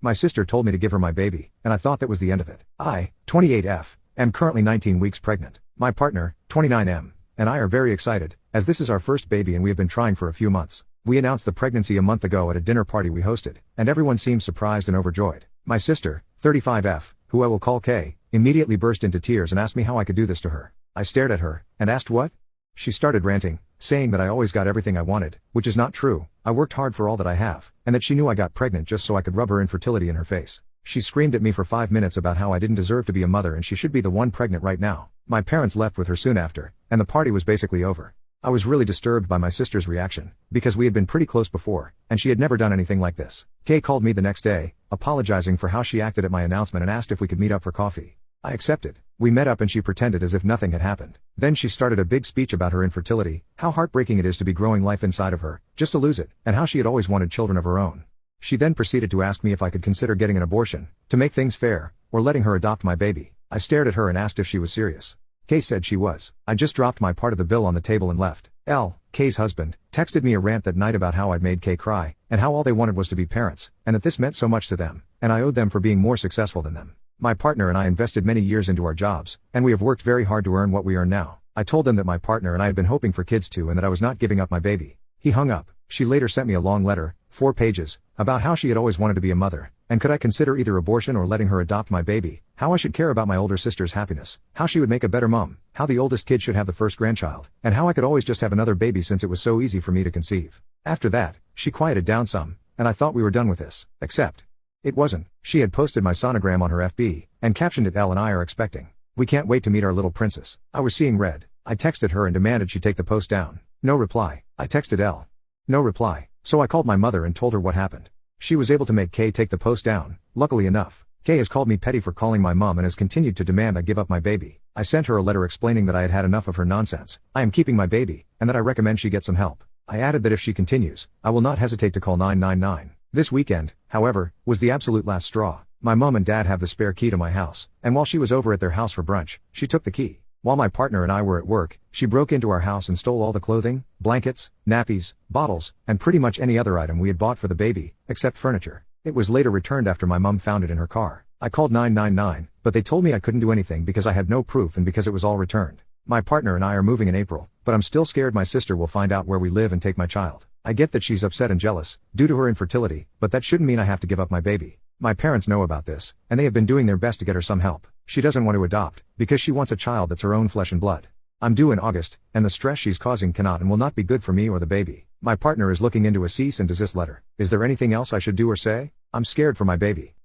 My sister told me to give her my baby, and I thought that was the end of it. I, 28F, am currently 19 weeks pregnant. My partner, 29M, and I are very excited, as this is our first baby and we have been trying for a few months. We announced the pregnancy a month ago at a dinner party we hosted, and everyone seemed surprised and overjoyed. My sister, 35F, who I will call K, immediately burst into tears and asked me how I could do this to her. I stared at her, and asked what? She started ranting, saying that I always got everything I wanted, which is not true. I worked hard for all that I have, and that she knew I got pregnant just so I could rub her infertility in her face. She screamed at me for 5 minutes about how I didn't deserve to be a mother and she should be the one pregnant right now. My parents left with her soon after, and the party was basically over. I was really disturbed by my sister's reaction, because we had been pretty close before, and she had never done anything like this. Kay called me the next day, apologizing for how she acted at my announcement and asked if we could meet up for coffee. I accepted. We met up and she pretended as if nothing had happened. Then she started a big speech about her infertility, how heartbreaking it is to be growing life inside of her, just to lose it, and how she had always wanted children of her own. She then proceeded to ask me if I could consider getting an abortion, to make things fair, or letting her adopt my baby. I stared at her and asked if she was serious. Kay said she was. I just dropped my part of the bill on the table and left. Kay's husband, texted me a rant that night about how I'd made Kay cry, and how all they wanted was to be parents, and that this meant so much to them, and I owed them for being more successful than them. My partner and I invested many years into our jobs, and we have worked very hard to earn what we earn now. I told them that my partner and I had been hoping for kids too and that I was not giving up my baby. He hung up. She later sent me a long letter, 4 pages, about how she had always wanted to be a mother, and could I consider either abortion or letting her adopt my baby, how I should care about my older sister's happiness, how she would make a better mom, how the oldest kid should have the first grandchild, and how I could always just have another baby since it was so easy for me to conceive. After that, she quieted down some, and I thought we were done with this. Except it wasn't. She had posted my sonogram on her FB, and captioned it, "Elle and I are expecting. We can't wait to meet our little princess." I was seeing red. I texted her and demanded she take the post down. No reply. I texted Elle. No reply. So I called my mother and told her what happened. She was able to make Kay take the post down, luckily enough. Kay has called me petty for calling my mom and has continued to demand I give up my baby. I sent her a letter explaining that I had had enough of her nonsense. I am keeping my baby, and that I recommend she get some help. I added that if she continues, I will not hesitate to call 999. This weekend, however, was the absolute last straw. My mom and dad have the spare key to my house, and while she was over at their house for brunch, she took the key. While my partner and I were at work, she broke into our house and stole all the clothing, blankets, nappies, bottles, and pretty much any other item we had bought for the baby, except furniture. It was later returned after my mom found it in her car. I called 999, but they told me I couldn't do anything because I had no proof and because it was all returned. My partner and I are moving in April, but I'm still scared my sister will find out where we live and take my child. I get that she's upset and jealous, due to her infertility, but that shouldn't mean I have to give up my baby. My parents know about this, and they have been doing their best to get her some help. She doesn't want to adopt, because she wants a child that's her own flesh and blood. I'm due in August, and the stress she's causing cannot and will not be good for me or the baby. My partner is looking into a cease and desist letter. Is there anything else I should do or say? I'm scared for my baby.